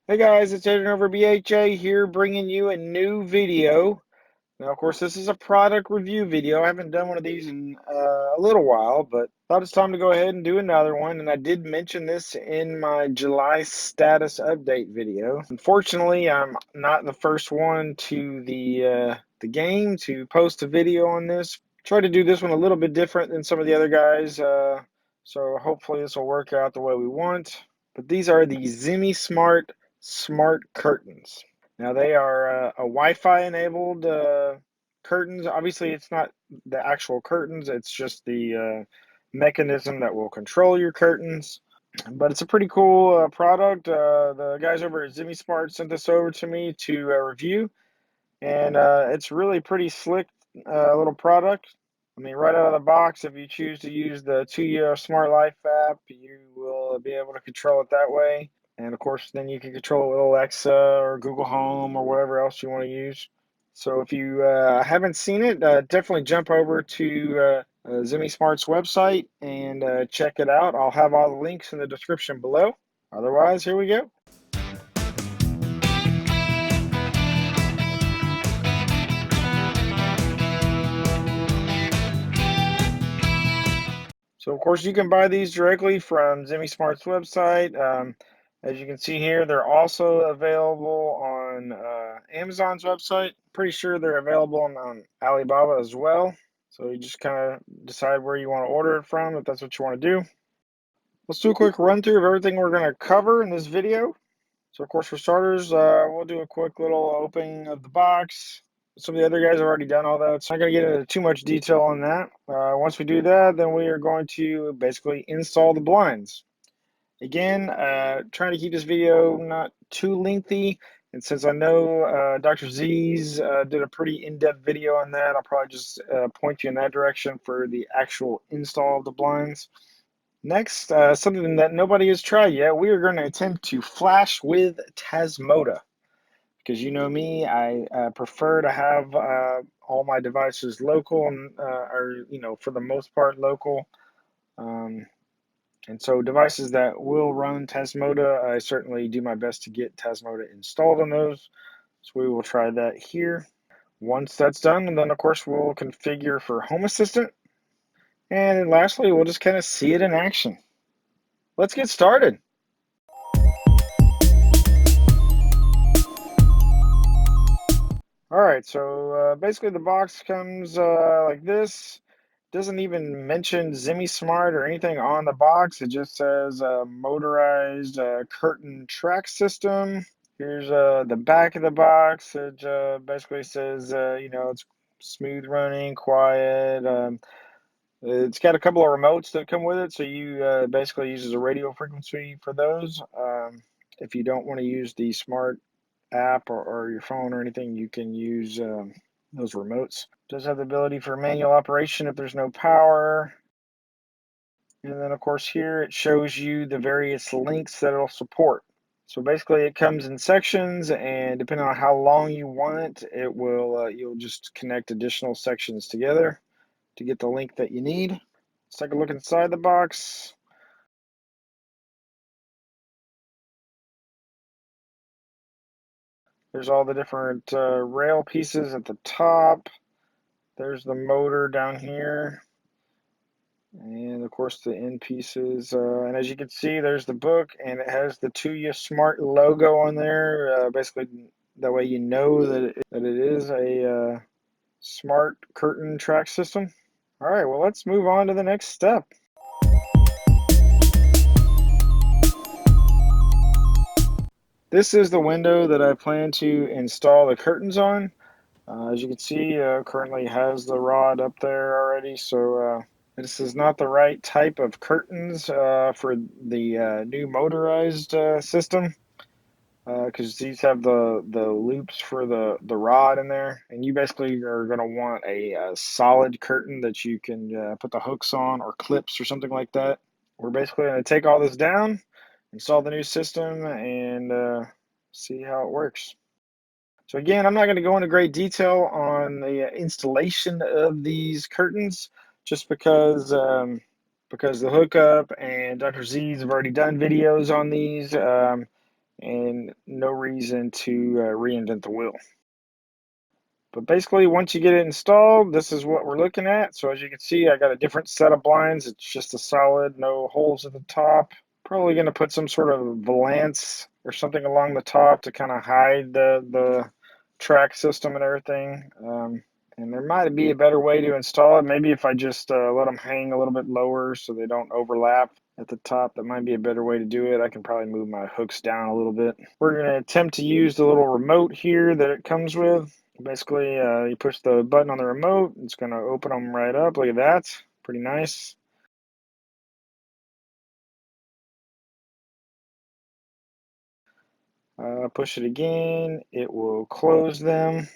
Hey guys, it's Aiden over BHA here bringing you a new video. Now, of course, this is a product review video. I haven't done one of these in a little while, but thought it's time to go ahead and do another one. And I did mention this in my July status update video. Unfortunately, I'm not the first one to the game to post a video on this. Try to do this one a little bit different than some of the other guys, so hopefully this will work out the way we want. But these are the Zemismart Smart Curtains. Now they are a Wi-Fi enabled curtains. Obviously, it's not the actual curtains. It's just the mechanism that will control your curtains. But it's a pretty cool product. The guys over at Zemismart sent this over to me to review, and it's really pretty slick little product. I mean, right out of the box, if you choose to use the 2 Smart Life app, you will be able to control it that way. And of course, then you can control it with Alexa or Google Home or whatever else you want to use. So if you haven't seen it, definitely jump over to Zemismart's website and check it out. I'll have all the links in the description below. Otherwise, here we go. So of course you can buy these directly from Zemismart's website. As you can see here, they're also available on Amazon's website. Pretty sure they're available on Alibaba as well. So you just kind of decide where you want to order it from if that's what you want to do. Let's do a quick run through of everything we're going to cover in this video. So of course for starters, we'll do a quick little opening of the box. Some of the other guys have already done all that, so I'm not going to get into too much detail on that. Once we do that, then we are going to basically install the blinds. Again, trying to keep this video not too lengthy, and since I know Dr. Z's did a pretty in-depth video on that, I'll probably just point you in that direction for the actual install of the blinds. Next, something that nobody has tried yet, we are going to attempt to flash with tasmota. Because you know me, I prefer to have all my devices local, or for the most part local. And so devices that will run tasmota, I certainly do my best to get tasmota installed on those. So we will try that here. Once that's done, and then of course we'll configure for Home Assistant. And then lastly, we'll just kind of see it in action. Let's get started. All right, so basically the box comes like this. Doesn't even mention Zemismart or anything on the box. It just says motorized curtain track system. Here's the back of the box. It basically says, it's smooth running, quiet. It's got a couple of remotes that come with it, so you basically uses a radio frequency for those. If you don't want to use the smart app or your phone or anything, you can use those remotes. It does have the ability for manual operation if there's no power. And then of course here it shows you the various links that it'll support. So basically it comes in sections, and depending on how long you want it, it will you'll just connect additional sections together to get the link that you need. Let's take a look inside the box. There's all the different rail pieces at the top. There's the motor down here. And of course the end pieces. And as you can see, there's the book, and it has the 2 Smart logo on there. Basically, that way you know that it is a smart curtain track system. All right, well, let's move on to the next step. This is the window that I plan to install the curtains on. As you can see, currently has the rod up there already, so this is not the right type of curtains for the new motorized system, because these have the loops for the rod in there, and you basically are going to want a solid curtain that you can put the hooks on or clips or something like that. We're basically going to take all this down, install the new system, and see how it works. So again, I'm not going to go into great detail on the installation of these curtains, just because the hookup and Dr. Z's have already done videos on these, and no reason to reinvent the wheel. But basically, once you get it installed, this is what we're looking at. So as you can see, I got a different set of blinds. It's just a solid, no holes at the top. Probably going to put some sort of valance or something along the top to kind of hide the track system and everything. And there might be a better way to install it. Maybe if I just let them hang a little bit lower so they don't overlap at the top, that might be a better way to do it. I can probably move my hooks down a little bit. We're going to attempt to use the little remote here that it comes with. Basically, you push the button on the remote, it's going to open them right up. Look at that. Pretty nice. Push it again, it will close them.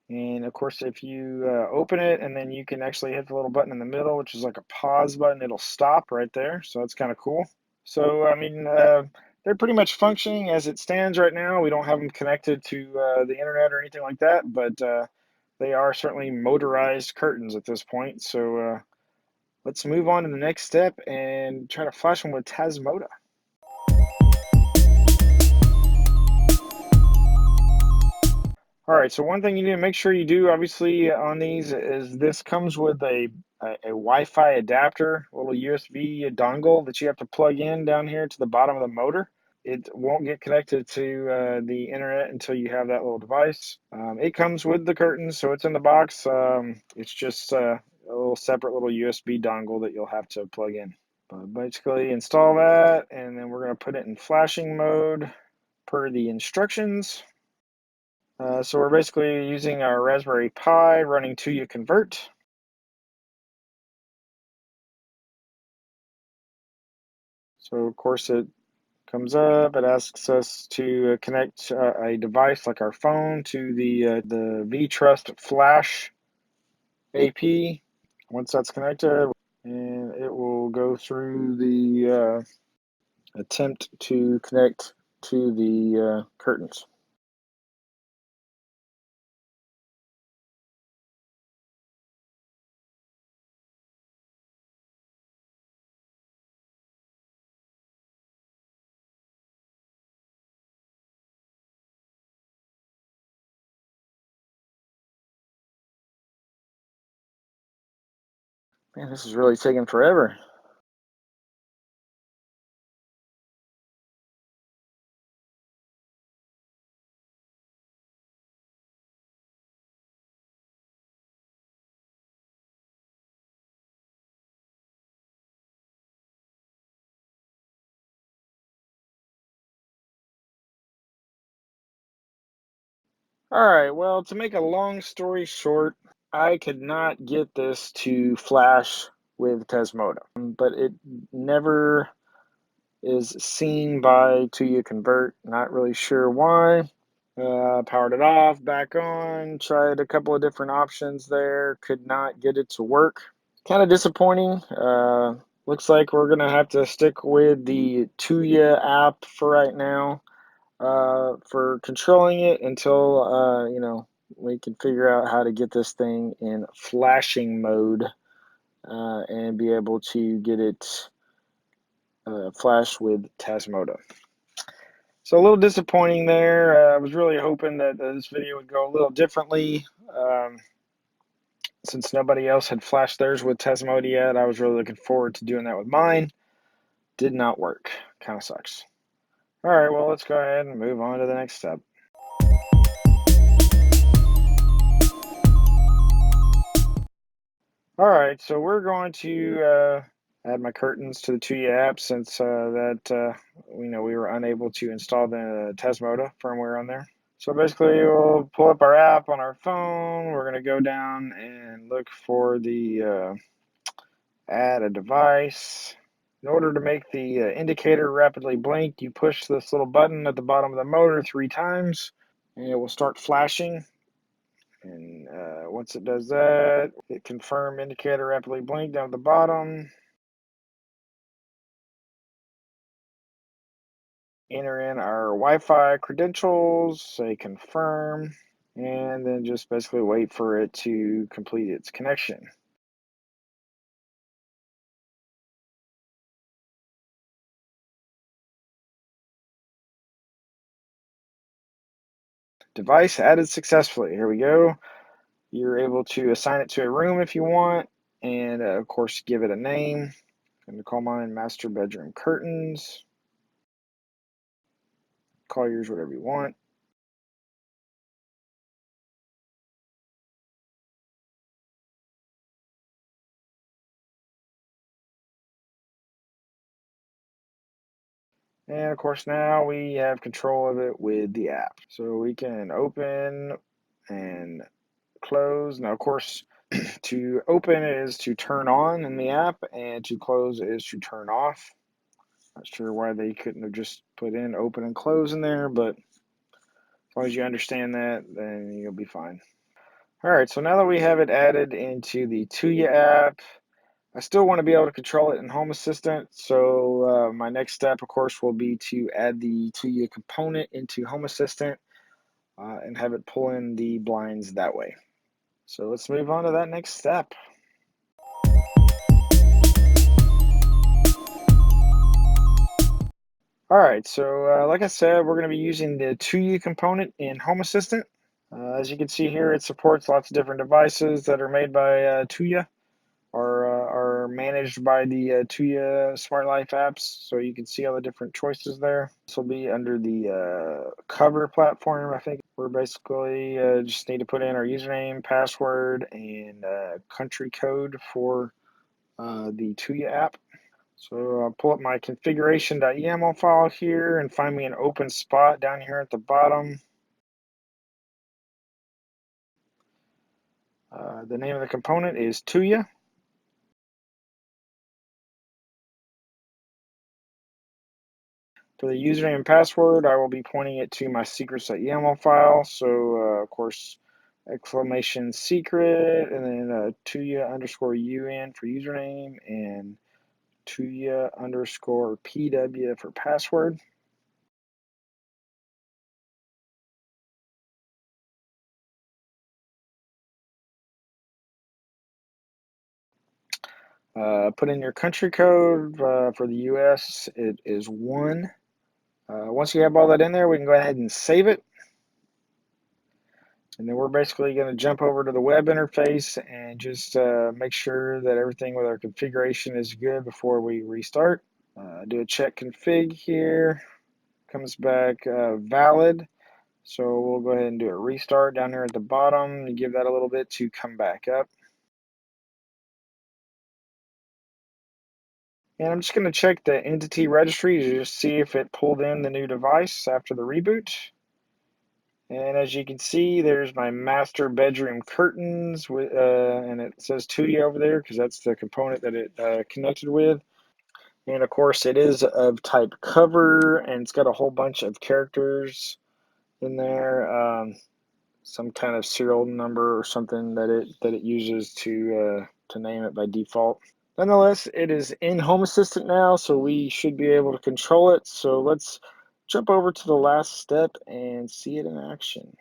And of course, if you open it and then you can actually hit the little button in the middle, which is like a pause button, it'll stop right there. So that's kind of cool. So, I mean, they're pretty much functioning as it stands right now. We don't have them connected to the internet or anything like that, but they are certainly motorized curtains at this point. So let's move on to the next step and try to flash them with tasmota. All right, so one thing you need to make sure you do, obviously, on these is this comes with a Wi-Fi adapter, a little USB dongle that you have to plug in down here to the bottom of the motor. It won't get connected to the internet until you have that little device. It comes with the curtains, so it's in the box. It's just a little separate little USB dongle that you'll have to plug in. But basically, install that, and then we're going to put it in flashing mode per the instructions. So we're basically using our Raspberry Pi running 2U convert. So of course it comes up, it asks us to connect a device like our phone to the VTrust Flash AP. Once that's connected, and it will go through the attempt to connect to the curtains. Man, this is really taking forever. All right, well, to make a long story short, I could not get this to flash with Tasmota, but it never is seen by 2U convert. Not really sure why. Powered it off, back on, tried a couple of different options there, could not get it to work. Kind of disappointing. Looks like we're gonna have to stick with the 2U app for right now. For controlling it until we can figure out how to get this thing in flashing mode and be able to get it flash with Tasmota. So a little disappointing there. I was really hoping that this video would go a little differently. Since nobody else had flashed theirs with Tasmota yet, I was really looking forward to doing that with mine. Did not work. Kind of sucks. All right, well, let's go ahead and move on to the next step. All right, so we're going to add my curtains to the 2U app since we were unable to install the Tasmota firmware on there. So basically, we'll pull up our app on our phone. We're going to go down and look for the add a device. In order to make the indicator rapidly blink, you push this little button at the bottom of the motor 3 times, and it will start flashing. And once it does that, hit confirm indicator rapidly blink down at the bottom. Enter in our Wi-Fi credentials, say confirm. and then just basically wait for it to complete its connection. Device added successfully. Here we go. You're able to assign it to a room if you want, and of course give it a name. I'm going to call mine Master Bedroom Curtains. Call yours whatever you want. And of course now we have control of it with the app. So we can open and close. Now of course to open is to turn on in the app, and to close is to turn off. Not sure why they couldn't have just put in open and close in there, but as long as you understand that, then you'll be fine. All right, so now that we have it added into the Tuya app, I still want to be able to control it in Home Assistant. So my next step, of course, will be to add the Tuya component into Home Assistant and have it pull in the blinds that way. So let's move on to that next step. All right, so like I said, we're going to be using the Tuya component in Home Assistant. As you can see here, it supports lots of different devices that are made by Tuya, or are managed by the Tuya Smart Life apps. So you can see all the different choices there. This will be under the cover platform, I think. We're basically just need to put in our username, password, and country code for the Tuya app. So I'll pull up my configuration.yaml file here and find me an open spot down here at the bottom. The name of the component is Tuya. For the username and password, I will be pointing it to my secrets.yaml file. So, of course, exclamation secret, and then Tuya underscore UN for username, and Tuya underscore PW for password. Put in your country code. For the US, it is 1. Once you have all that in there, we can go ahead and save it. And then we're basically going to jump over to the web interface and just make sure that everything with our configuration is good before we restart. Do a check config here. Comes back valid. So we'll go ahead and do a restart down here at the bottom and give that a little bit to come back up. And I'm just going to check the entity registry to just see if it pulled in the new device after the reboot. And as you can see, there's my master bedroom curtains, and it says Tuya over there because that's the component that it connected with. And of course, it is of type cover, and it's got a whole bunch of characters in there, some kind of serial number or something that it uses to name it by default. Nonetheless, it is in Home Assistant now, so we should be able to control it. So let's jump over to the last step and see it in action.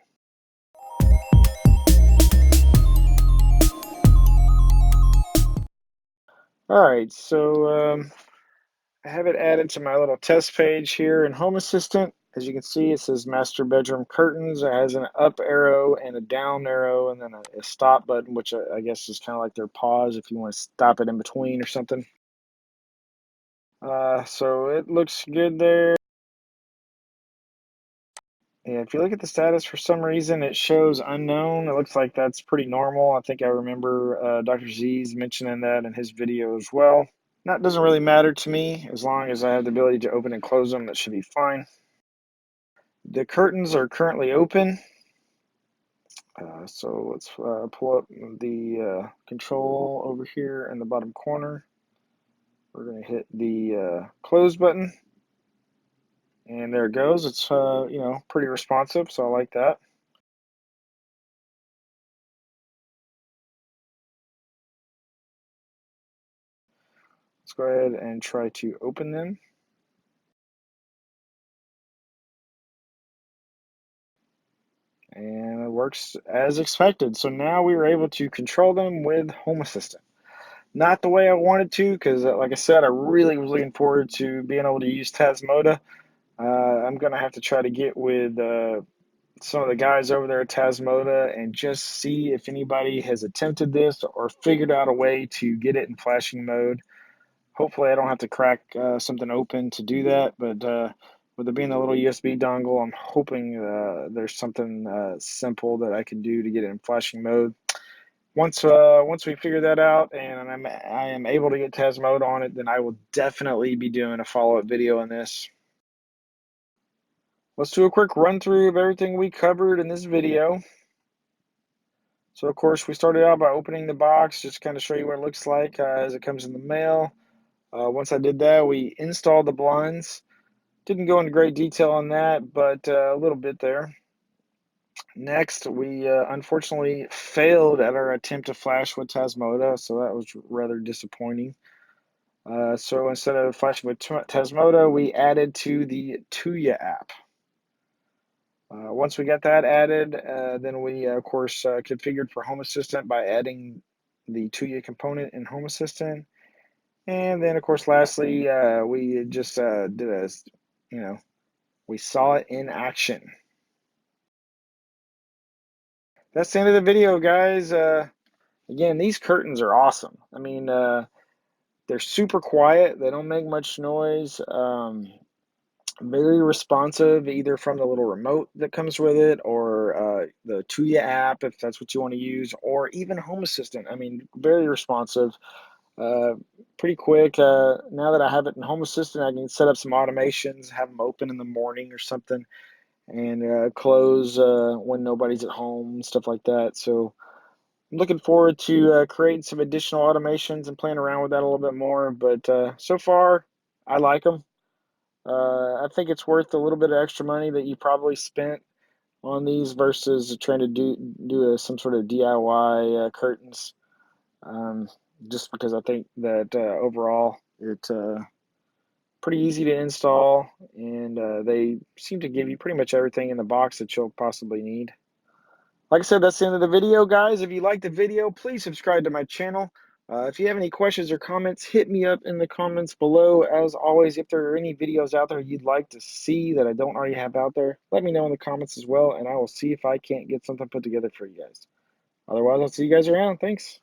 All right, so I have it added to my little test page here in Home Assistant. As you can see, it says Master Bedroom Curtains. It has an up arrow and a down arrow, and then a stop button, which I guess is kind of like their pause if you want to stop it in between or something. So it looks good there. Yeah, if you look at the status, for some reason it shows unknown. It looks like that's pretty normal. I think I remember Dr. Z's mentioning that in his video as well. That doesn't really matter to me. As long as I have the ability to open and close them, that should be fine. The curtains are currently open. So let's pull up the control over here in the bottom corner. We're going to hit the close button. And there it goes. It's, pretty responsive, so I like that. Let's go ahead and try to open them. and it works as expected. So now we were able to control them with Home Assistant. Not the way I wanted to, because like I said, I really was looking forward to being able to use tasmota. I'm gonna have to try to get with some of the guys over there at tasmota and just see if anybody has attempted this or figured out a way to get it in flashing mode. Hopefully, I don't have to crack something open to do that, but with it being a little USB dongle, I'm hoping there's something simple that I can do to get it in flashing mode. Once we figure that out and I am able to get tasmota on it, then I will definitely be doing a follow-up video on this. Let's do a quick run through of everything we covered in this video. So of course we started out by opening the box, just kind of show you what it looks like as it comes in the mail. Once I did that, we installed the blinds. Didn't go into great detail on that, but a little bit there. Next, we unfortunately failed at our attempt to flash with tasmota, so that was rather disappointing. So instead of flashing with tasmota, we added to the Tuya app. Once we got that added, then we, of course, configured for Home Assistant by adding the Tuya component in Home Assistant. And then, of course, lastly, we just did a, you know, we saw it in action. That's the end of the video, guys. Again, these curtains are awesome. I mean, they're super quiet. They don't make much noise. Very responsive, either from the little remote that comes with it or the Tuya app, if that's what you want to use, or even Home Assistant. I mean, very responsive, uh, pretty quick. Now that I have it in Home Assistant, I can set up some automations, have them open in the morning or something, and close when nobody's at home, stuff like that. So I'm looking forward to creating some additional automations and playing around with that a little bit more. But so far, I like them. I think it's worth a little bit of extra money that you probably spent on these versus trying to some sort of DIY curtains. Um, just because I think that overall it's pretty easy to install, and they seem to give you pretty much everything in the box that you'll possibly need. Like I said, that's the end of the video, guys. If you liked the video, please subscribe to my channel. If you have any questions or comments, hit me up in the comments below. As always, if there are any videos out there you'd like to see that I don't already have out there, let me know in the comments as well, and I will see if I can't get something put together for you guys. Otherwise, I'll see you guys around. Thanks.